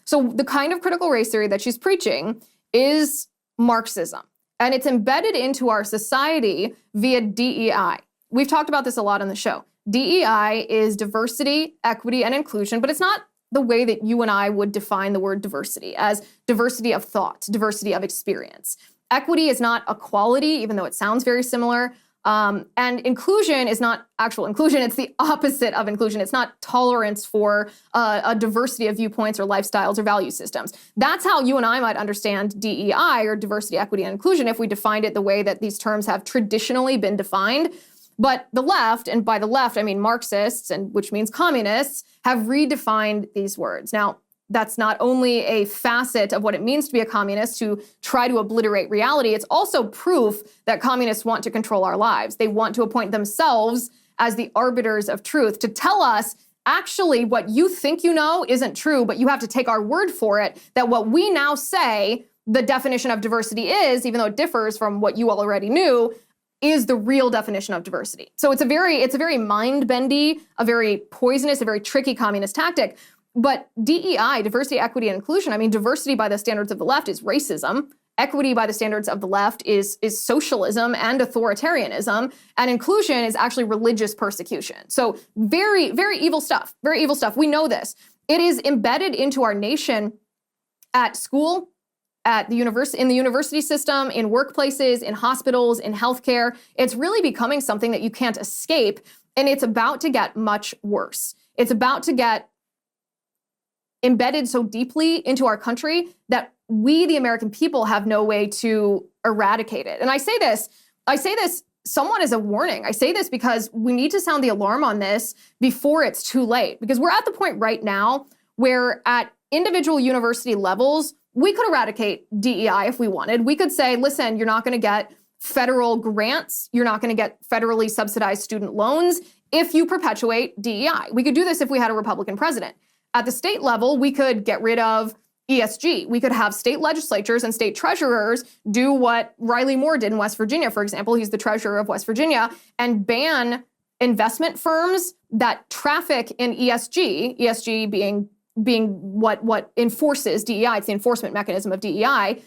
So the kind of critical race theory that she's preaching is Marxism, and it's embedded into our society via DEI. We've talked about this a lot on the show. DEI is diversity, equity, and inclusion, but it's not the way that you and I would define the word diversity, as diversity of thought, diversity of experience. Equity is not equality, even though it sounds very similar. And inclusion is not actual inclusion. It's the opposite of inclusion. It's not tolerance for a diversity of viewpoints or lifestyles or value systems. That's how you and I might understand DEI, or diversity, equity, and inclusion, if we defined it the way that these terms have traditionally been defined. But the left, and by the left I mean Marxists, and which means communists, have redefined these words. Now, that's not only a facet of what it means to be a communist, to try to obliterate reality, it's also proof that communists want to control our lives. They want to appoint themselves as the arbiters of truth, to tell us, actually, what you think you know isn't true, but you have to take our word for it, that what we now say the definition of diversity is, even though it differs from what you already knew, is the real definition of diversity. So it's a very mind-bendy, a very poisonous, a very tricky communist tactic. But DEI, diversity, equity, and inclusion, I mean, diversity by the standards of the left is racism. Equity by the standards of the left is socialism and authoritarianism. And inclusion is actually religious persecution. So very, very evil stuff. Very evil stuff. We know this. It is embedded into our nation at school, at the university, in the university system, in workplaces, in hospitals, in healthcare. It's really becoming something that you can't escape. And it's about to get much worse. It's about to get embedded so deeply into our country that we, the American people, have no way to eradicate it. And I say this somewhat as a warning. I say this because we need to sound the alarm on this before it's too late. Because we're at the point right now where at individual university levels, we could eradicate DEI if we wanted. We could say, listen, you're not going to get federal grants. You're not going to get federally subsidized student loans if you perpetuate DEI. We could do this if we had a Republican president. At the state level, we could get rid of ESG. We could have state legislatures and state treasurers do what Riley Moore did in West Virginia, for example. He's the treasurer of West Virginia, and ban investment firms that traffic in ESG being what enforces DEI. It's the enforcement mechanism of DEI.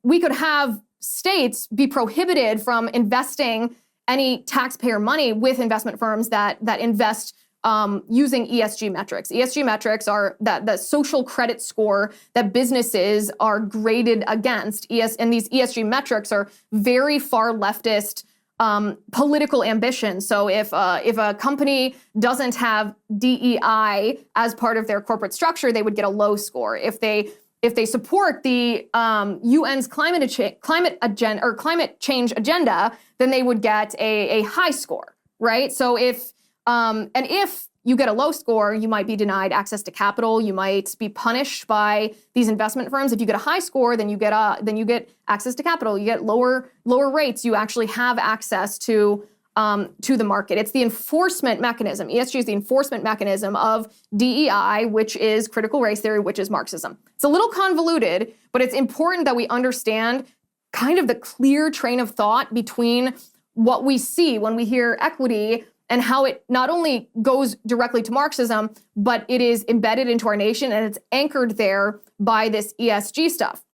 We could have states be prohibited from investing any taxpayer money with investment firms that invest using ESG metrics. ESG metrics are the social credit score that businesses are graded against. And these ESG metrics are very far leftist political ambition. So if a company doesn't have DEI as part of their corporate structure, they would get a low score. If they support the UN's climate change agenda, then they would get a high score, right? So if you get a low score, you might be denied access to capital. You might be punished by these investment firms. If you get a high score, then you get access to capital. You get lower rates. You actually have access to the market. It's the enforcement mechanism. ESG is the enforcement mechanism of DEI, which is critical race theory, which is Marxism. It's a little convoluted, but it's important that we understand kind of the clear train of thought between what we see when we hear equity and how it not only goes directly to Marxism, but it is embedded into our nation and it's anchored there by this ESG stuff.